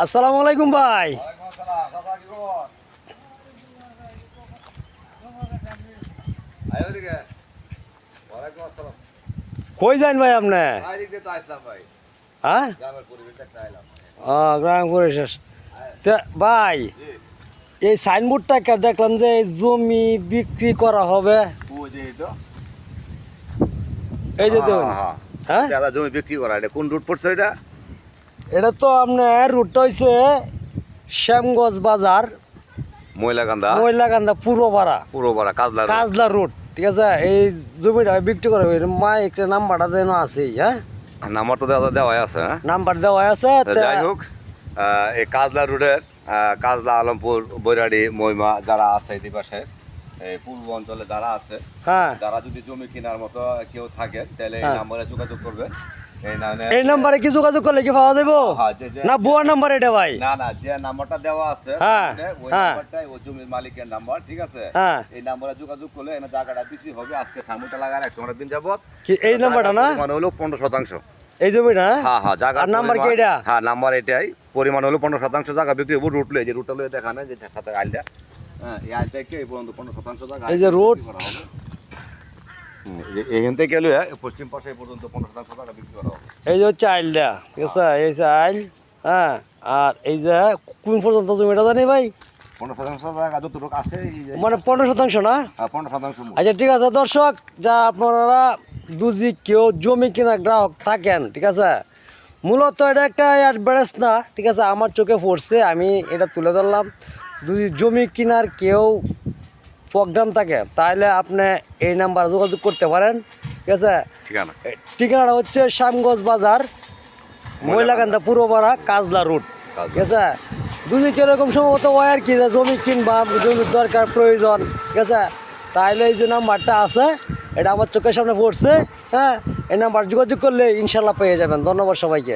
আসসালামু আলাইকুম ভাই। কই যান ভাই আপনি? হ্যাঁ গ্রাম পরিশেষ ভাই, এই সাইনবোর্ডটা দেখলাম যে জমি বিক্রি করা হবে। এই যে দেখুন, হ্যাঁ জমি বিক্রি করা, এটা কোন রুট পড়ছে? এটা তো আপনার রুটটা হয়েছে শ্যামগঞ্জ বাজার, ময়লাকান্দা পূর্বপাড়া কাজলা রুট। ঠিক আছে, এই জমিটা বিক্রি করা হবে। মা একটা নাম্বারটা যেন আছে, হ্যাঁ নাম্বার তো দেওয়া আছে, নাম্বার দেওয়া আছে। যাই হোক, এই কাজলা রুটের কাজলা, আলমপুর, বৈরাড়ি, মহিমা যারা আছে এই পাশে, এই পূর্ব অঞ্চলে যারা আছে, হ্যাঁ যারা যদি জমি কেনার মতো কেউ থাকে তাহলে এই নাম্বারে যোগাযোগ করবে। এই নাম্বারে কি যোগাযোগ করলে কি পাওয়া যাবে না? বুয়া নাম্বার এটা ভাই? না না, যে নাম্বারটা দেওয়া আছে ওই নাম্বারটাই ওই জমির মালিকের নাম্বার। ঠিক আছে, এই নাম্বারে যোগাযোগ করলে এখানে জায়গাটা বিক্রি হবে। আজকে সামুটা লাগার একশো অনেকদিন যাবত এই নাম্বারটা না মানে হলো 15%। এই জমিটা? হ্যাঁ হ্যাঁ, জায়গা নাম্বার কি এটা? হ্যাঁ, নাম্বার এটাই। পরিমাণ হলো 15% জায়গা বিক্রি হবে। রুট লয়ে যে রুটটা লয়ে দেখানে যে সাথে আইলটা, হ্যাঁ এই আইল থেকে এই পর্যন্ত 15% জায়গা এই যে রুট এখান থেকে গেলে পশ্চিম পাশে পর্যন্ত 15% জায়গা বিক্রি করা হবে। এই যে হচ্ছে আইলটা, ঠিক আছে, এই যে আইল। হ্যাঁ, আর এই যে কোন পর্যন্ত জমিটা জানি ভাই? 15% জায়গা যতটুকু আছে, মানে 15% না? 15%। আচ্ছা ঠিক আছে দর্শক, যা আপনারা দুজি কেউ জমি কেনা গ্রাহক থাকেন, ঠিক আছে, মূলত এটা একটা অ্যাডভার্টাইজ না, ঠিক আছে, আমার চোখে পড়ছে, আমি এটা তুলে ধরলাম। যদি জমি কেনার কেউ প্রোগ্রাম থাকে তাহলে আপনি এই নাম্বার যোগাযোগ করতে পারেন। ঠিক আছে, ঠিকানাটা হচ্ছে শ্যামগঞ্জ বাজার, ময়লাকান্দা পূর্বপাড়া, কাজলা রুট। ঠিক আছে, যদি কিরকম সম্ভবত হয় আর কি, জমি কিনবা, জমির দরকার প্রয়োজন, ঠিক আছে, তাহলে এই যে নাম্বারটা আছে এটা আমার চোখের সামনে পড়ছে, হ্যাঁ এই নাম্বার যোগাযোগ করলে ইনশাল্লাহ পেয়ে যাবেন। ধন্যবাদ সবাইকে।